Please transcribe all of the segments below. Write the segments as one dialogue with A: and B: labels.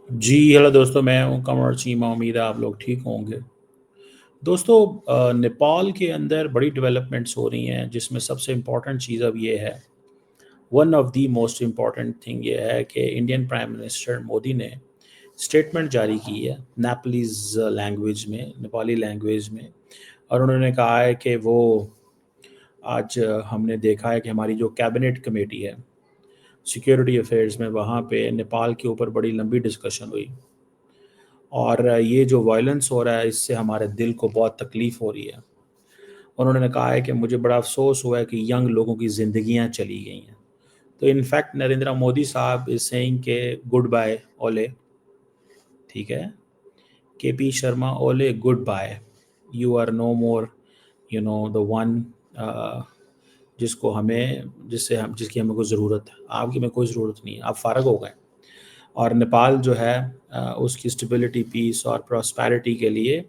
A: جی hello دوستوں، میں ہوں کمر چیمہ، امید ہے آپ لوگ ٹھیک ہوں گے۔ دوستوں، نیپال کے اندر بڑی ڈیولپمنٹس ہو رہی ہیں، جس میں سب سے امپورٹنٹ چیز اب یہ ہے، one of the most important thing یہ ہے کہ انڈین پرائم منسٹر مودی نے اسٹیٹمنٹ جاری کی ہے نیپلیز لینگویج میں، نیپالی لینگویج میں، اور انہوں نے کہا ہے کہ وہ آج ہم نے دیکھا ہے کہ ہماری جو کیبنٹ کمیٹی ہے سیکیورٹی افیئرز میں، وہاں پہ نیپال کے اوپر بڑی لمبی ڈسکشن ہوئی، اور یہ جو وائلنس ہو رہا ہے اس سے ہمارے دل کو بہت تکلیف ہو رہی ہے۔ انہوں نے کہا ہے کہ مجھے بڑا افسوس ہوا ہے کہ ینگ لوگوں کی زندگیاں چلی گئی ہیں۔ تو انفیکٹ نریندر مودی صاحب از سیئنگ کہ گڈ بائے اولے، ٹھیک ہے، K P Sharma Oli good bye, you are no more the one جس کی ہمیں کوئی ضرورت ہے، آپ کی ہمیں کوئی ضرورت نہیں ہے، آپ فارغ ہو گئے۔ اور نیپال جو ہے اس کی اسٹیبلٹی، پیس اور پراسپیرٹی کے لیے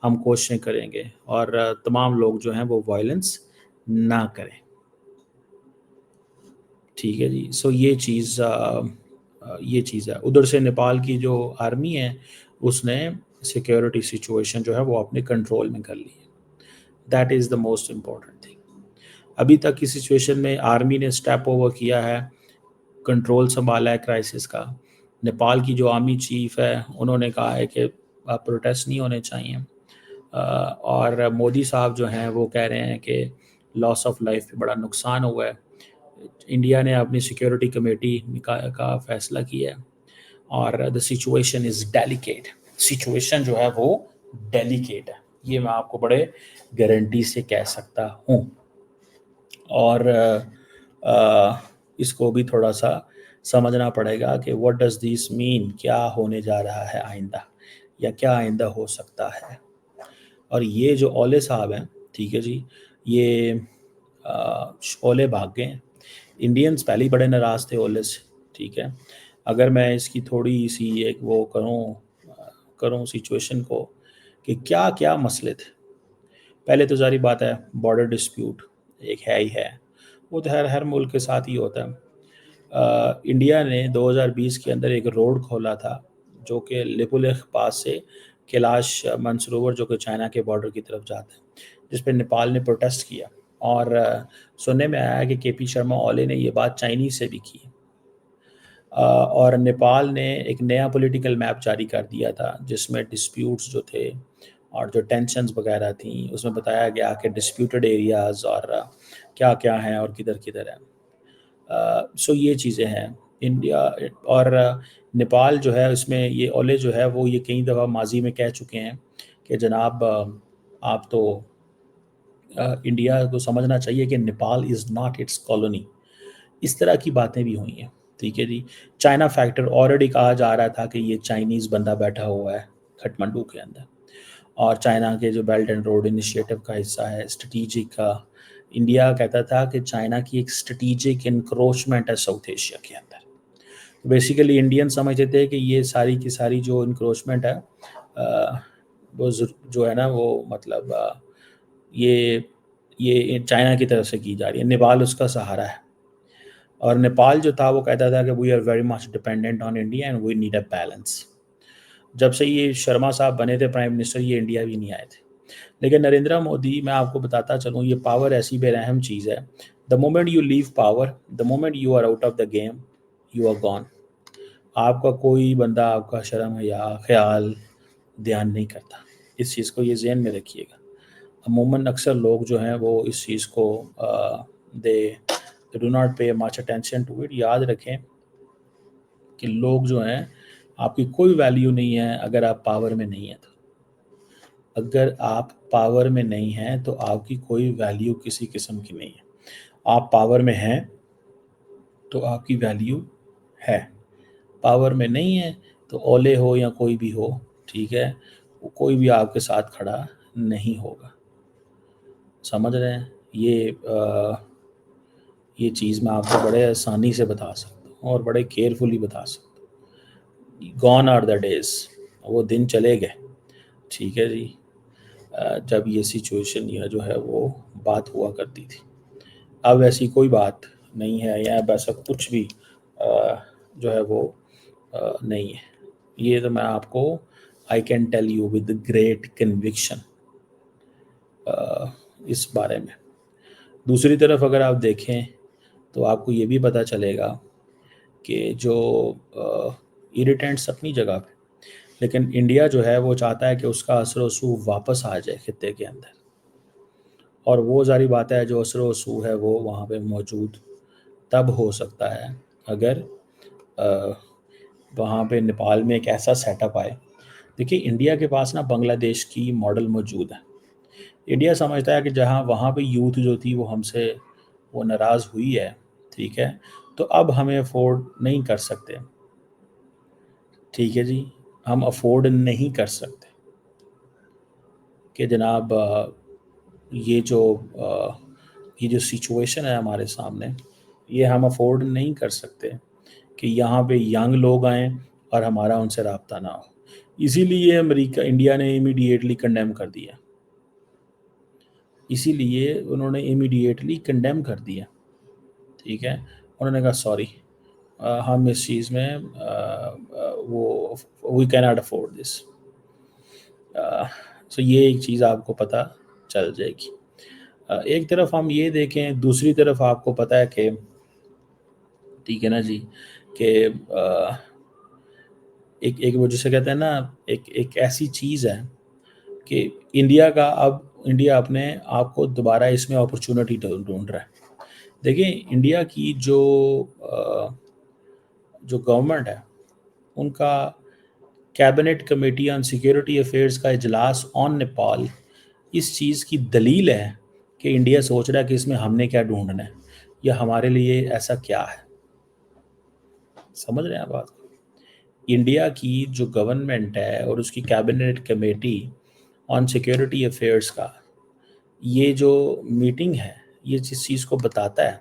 A: ہم کوششیں کریں گے، اور تمام لوگ جو ہیں وہ وائلنس نہ کریں، ٹھیک ہے جی۔ سو یہ چیز ہے۔ ادھر سے نیپال کی جو آرمی ہے اس نے سیکیورٹی سچویشن جو ہے وہ اپنے کنٹرول میں کر لی ہے۔ That is the most important thing. ابھی تک کی سچویشن میں آرمی نے اسٹیپ اوور کیا ہے، کنٹرول سنبھالا ہے کرائسس کا۔ نیپال کی جو آرمی چیف ہے انہوں نے کہا ہے کہ پروٹیسٹ نہیں ہونے چاہیے، اور مودی صاحب جو ہیں وہ کہہ رہے ہیں کہ لاس آف لائف پہ بڑا نقصان ہوا ہے۔ انڈیا نے اپنی سیکیورٹی کمیٹی کا فیصلہ کیا ہے، اور the situation is delicate, situation جو ہے وہ ڈیلیکیٹ ہے، یہ میں آپ کو بڑے گارنٹی سے کہہ سکتا ہوں۔ اور اس کو بھی تھوڑا سا سمجھنا پڑے گا کہ واٹ ڈز دیس مین، کیا ہونے جا رہا ہے آئندہ، یا کیا آئندہ ہو سکتا ہے۔ اور یہ جو اولے صاحب ہیں، ٹھیک ہے جی، یہ اولے بھاگ گئے ہیں۔ انڈینز پہلے ہی بڑے ناراض تھے اولے سے، ٹھیک ہے۔ اگر میں اس کی تھوڑی سی ایک وہ کروں سچویشن کو کہ کیا کیا مسئلے تھے۔ پہلے تو ظاہری بات ہے بارڈر ڈسپیوٹ ایک ہے ہی ہے، وہ تو ہر ملک کے ساتھ ہی ہوتا ہے۔ انڈیا نے 2020 کے اندر ایک روڈ کھولا تھا جو کہ لپولیخ پاس سے کیلاش منسروور جو کہ چائنا کے بارڈر کی طرف جاتا ہے، جس پہ نیپال نے پروٹیسٹ کیا، اور سننے میں آیا کہ کے پی شرما اولے نے یہ بات چائنیز سے بھی کی، اور نیپال نے ایک نیا پولیٹیکل میپ جاری کر دیا تھا جس میں ڈسپیوٹس جو تھے اور جو ٹینشنز وغیرہ تھیں اس میں بتایا گیا کہ ڈسپیوٹڈ ایریاز اور کیا کیا ہیں اور کدھر کدھر ہیں۔ سو یہ چیزیں ہیں انڈیا اور نیپال جو ہے، اس میں یہ اولے جو ہے وہ یہ کئی دفعہ ماضی میں کہہ چکے ہیں کہ جناب آپ تو انڈیا کو سمجھنا چاہیے کہ Nepal is not its colony, اس طرح کی باتیں بھی ہوئی ہیں، ٹھیک ہے جی۔ چائنا فیکٹر آلریڈی کہا جا رہا تھا کہ یہ چائنیز بندہ بیٹھا ہوا ہے کھٹمنڈو کے اندر، اور چائنا کے جو بیلٹ اینڈ روڈ انیشیٹو کا حصہ ہے، اسٹریٹجک کا، انڈیا کہتا تھا کہ چائنا کی ایک اسٹریٹجک انکروچمنٹ ہے ساؤتھ ایشیا کے اندر۔ بیسیکلی انڈین سمجھتے تھے کہ یہ ساری کی ساری جو انکروچمنٹ ہے وہ جو ہے نا وہ مطلب یہ چائنا کی طرف سے کی جا رہی ہے، نیپال اس کا سہارا ہے۔ اور نیپال جو تھا وہ کہتا تھا کہ we are very much dependent on India and we need a balance. جب سے یہ شرما صاحب بنے تھے پرائم منسٹر، یہ انڈیا بھی نہیں آئے تھے، لیکن نریندر مودی، میں آپ کو بتاتا چلوں، یہ پاور ایسی بے رحم چیز ہے، the moment you leave power, the moment you are out of the game, you are gone. آپ کا کوئی بندہ آپ کا شرم یا خیال دھیان نہیں کرتا، اس چیز کو یہ ذہن میں رکھیے گا۔ عموماً اکثر لوگ جو ہیں وہ اس چیز کو they do not pay much attention to it. یاد رکھیں کہ لوگ جو ہیں، آپ کی کوئی ویلیو نہیں ہے اگر آپ پاور میں نہیں ہیں تو، اگر آپ پاور میں نہیں ہیں تو آپ کی کوئی ویلیو کسی قسم کی نہیں ہے۔ آپ پاور میں ہیں تو آپ کی ویلیو ہے، پاور میں نہیں ہے تو اولے ہو یا کوئی بھی ہو، ٹھیک ہے، کوئی بھی آپ کے ساتھ کھڑا نہیں ہوگا۔ سمجھ رہے ہیں؟ یہ چیز میں آپ کو بڑے آسانی سے بتا سکتا ہوں اور بڑے کیئرفلی بتا سکتا ہوں۔ گون آر دا ڈیز، وہ دن چلے گئے، ٹھیک ہے جی، جب یہ سچویشن یا جو ہے وہ بات ہوا کرتی تھی۔ اب ایسی کوئی بات نہیں ہے، یا اب ایسا کچھ بھی جو ہے وہ نہیں ہے۔ یہ تو میں آپ کو I can tell you with great conviction اس بارے میں. دوسری طرف اگر آپ دیکھیں تو آپ کو یہ بھی پتہ چلے گا کہ جو اریٹینٹس اپنی جگہ پہ، لیکن انڈیا جو ہے وہ چاہتا ہے کہ اس کا اثر و رسوخ واپس آ جائے خطے کے اندر، اور وہ ظاہری بات ہے جو اثر و رسوخ ہے وہ وہاں پہ موجود تب ہو سکتا ہے اگر وہاں پہ نیپال میں ایک ایسا سیٹ اپ آئے. دیکھیے انڈیا کے پاس نا بنگلہ دیش کی ماڈل موجود ہے. انڈیا سمجھتا ہے کہ جہاں وہاں پہ یوتھ جو تھی وہ ہم سے وہ ناراض ہوئی ہے، ٹھیک ہے، تو اب ہمیں افورڈ نہیں کر سکتے. ٹھیک ہے جی، ہم افورڈ نہیں کر سکتے کہ جناب یہ جو سچویشن ہے ہمارے سامنے، یہ ہم افورڈ نہیں کر سکتے کہ یہاں پہ ینگ لوگ آئیں اور ہمارا ان سے رابطہ نہ ہو. اسی لیے انڈیا نے امیڈیٹلی کنڈیم کر دیا، اسی لیے انہوں نے امیڈیٹلی کنڈیم کر دیا. ٹھیک ہے، انہوں نے کہا سوری، ہم اس چیز میں وہ وی کی ناٹ افورڈ دس. سو یہ ایک چیز آپ کو پتہ چل جائے گی. ایک طرف ہم یہ دیکھیں، دوسری طرف آپ کو پتہ ہے کہ ٹھیک ہے نا جی کہ ایک وہ جسے کہتے ہیں نا ایک ایسی چیز ہے کہ انڈیا اپنے آپ کو دوبارہ اس میں اپرچونٹی ڈھونڈ رہا ہے. دیکھیں انڈیا کی جو گورنمنٹ ہے، ان کا cabinet committee on security affairs کا اجلاس آن نیپال اس چیز کی دلیل ہے کہ انڈیا سوچ رہا ہے کہ اس میں ہم نے کیا ڈھونڈنا ہے یا ہمارے لیے ایسا کیا ہے. سمجھ رہے ہیں آپ بات کو؟ انڈیا کی جو گورنمنٹ ہے اور اس کی cabinet committee on security affairs کا یہ جو میٹنگ ہے، یہ جس چیز کو بتاتا ہے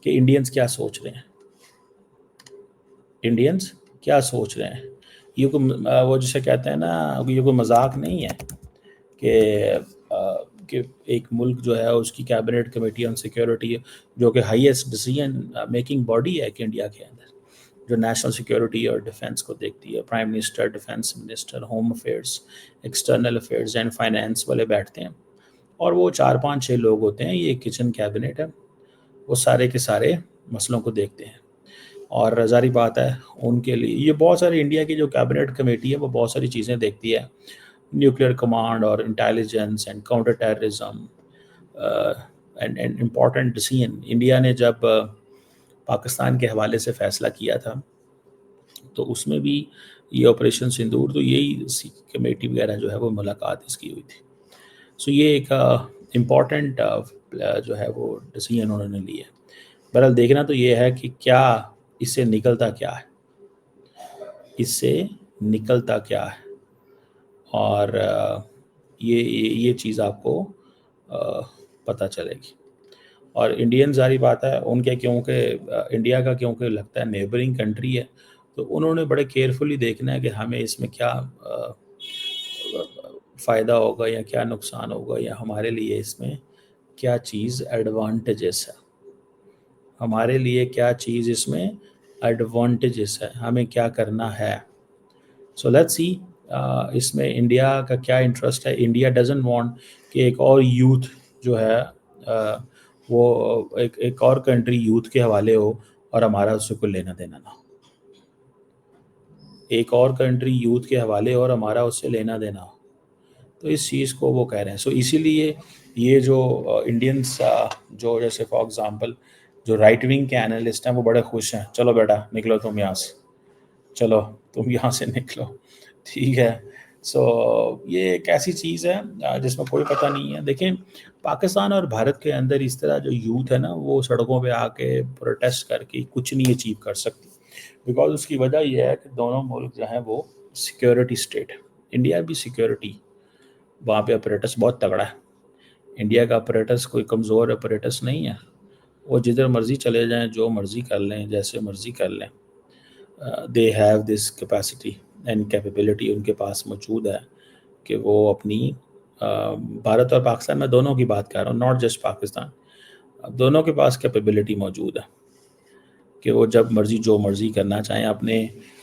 A: کہ انڈینز کیا سوچ رہے ہیں. انڈینز کیا سوچ رہے ہیں، یہ وہ جسے کہتے ہیں نا، یہ کوئی مذاق نہیں ہے کہ ایک ملک جو ہے اس کی کیبنٹ کمیٹی آن سیکیورٹی جو کہ ہائیسٹ ڈیسیژن میکنگ باڈی ہے کہ انڈیا کے اندر، جو نیشنل سیکیورٹی اور ڈیفنس کو دیکھتی ہے، prime minister, defence minister, home affairs, external affairs and finance والے بیٹھتے ہیں، اور وہ 4-5-6 لوگ ہوتے ہیں. یہ کچن کیبنٹ ہے، وہ سارے کے سارے مسئلوں کو دیکھتے ہیں. اور ظاہری بات ہے ان کے لیے یہ بہت ساری انڈیا کی جو کیبنٹ کمیٹی ہے وہ بہت ساری چیزیں دیکھتی ہے، نیوکلیئر کمانڈ اور intelligence and counter terrorism and important decision. India نے جب پاکستان کے حوالے سے فیصلہ کیا تھا تو اس میں بھی یہ آپریشن سندور، تو یہی کمیٹی وغیرہ جو ہے وہ ملاقات اس کی ہوئی تھی. سو یہ ایک امپورٹنٹ جو ہے وہ ڈیسیژن انہوں نے لیا. بہرحال دیکھنا تو یہ ہے کہ کیا اس سے نکلتا کیا ہے، اس سے نکلتا کیا ہے. اور یہ چیز آپ کو پتہ چلے گی. اور انڈین ظاہری بات ہے ان کے کیونکہ انڈیا کا کیونکہ لگتا ہے نیبرنگ کنٹری ہے، تو انہوں نے بڑے کیئرفلی دیکھنا ہے کہ ہمیں اس میں کیا فائدہ ہوگا یا کیا نقصان ہوگا، یا ہمارے لیے اس میں کیا چیز ایڈوانٹیجز ہے، ہمارے لیے کیا چیز اس میں ایڈوانٹیجز ہے، ہمیں کیا کرنا ہے. سو لیٹس سی اس میں انڈیا کا کیا انٹرسٹ ہے. انڈیا ڈزنٹ وانٹ کہ ایک اور یوتھ جو ہے وہ ایک اور کنٹری یوتھ کے حوالے ہو اور ہمارا اس سے کوئی لینا دینا نہ ہو. ایک اور کنٹری یوتھ کے حوالے اور ہمارا اس سے لینا دینا ہو، تو اس چیز کو وہ کہہ رہے ہیں. سو اسی لیے یہ جو انڈینس جو جیسے فار ایگزامپل جو رائٹ ونگ کے اینالسٹ ہیں وہ بڑے خوش ہیں، چلو بیٹا نکلو تم یہاں سے، چلو تم یہاں سے نکلو. ٹھیک ہے. سو یہ ایک ایسی چیز ہے جس میں کوئی پتہ نہیں ہے. دیکھیں پاکستان اور بھارت کے اندر اس طرح جو یوتھ ہے نا وہ سڑکوں پہ آ کے پروٹیسٹ کر کے کچھ نہیں اچیو کر سکتی، بیکاز اس کی وجہ یہ ہے کہ دونوں ملک جو ہیں وہ سیکیورٹی اسٹیٹ ہے. انڈیا بھی سیکیورٹی، وہاں پہ اپریٹس بہت تگڑا ہے. انڈیا کا اپریٹس کوئی کمزور اپریٹس نہیں ہے، وہ جدھر مرضی چلے جائیں، جو مرضی کر لیں، جیسے مرضی کر لیں. They have this capacity and capability, ان کے پاس موجود ہے کہ وہ اپنی بھارت اور پاکستان میں دونوں کی بات کر رہا ہوں، ناٹ جسٹ پاکستان، دونوں کے پاس کیپیبلٹی موجود ہے کہ وہ جب مرضی جو مرضی کرنا چاہیں، اپنے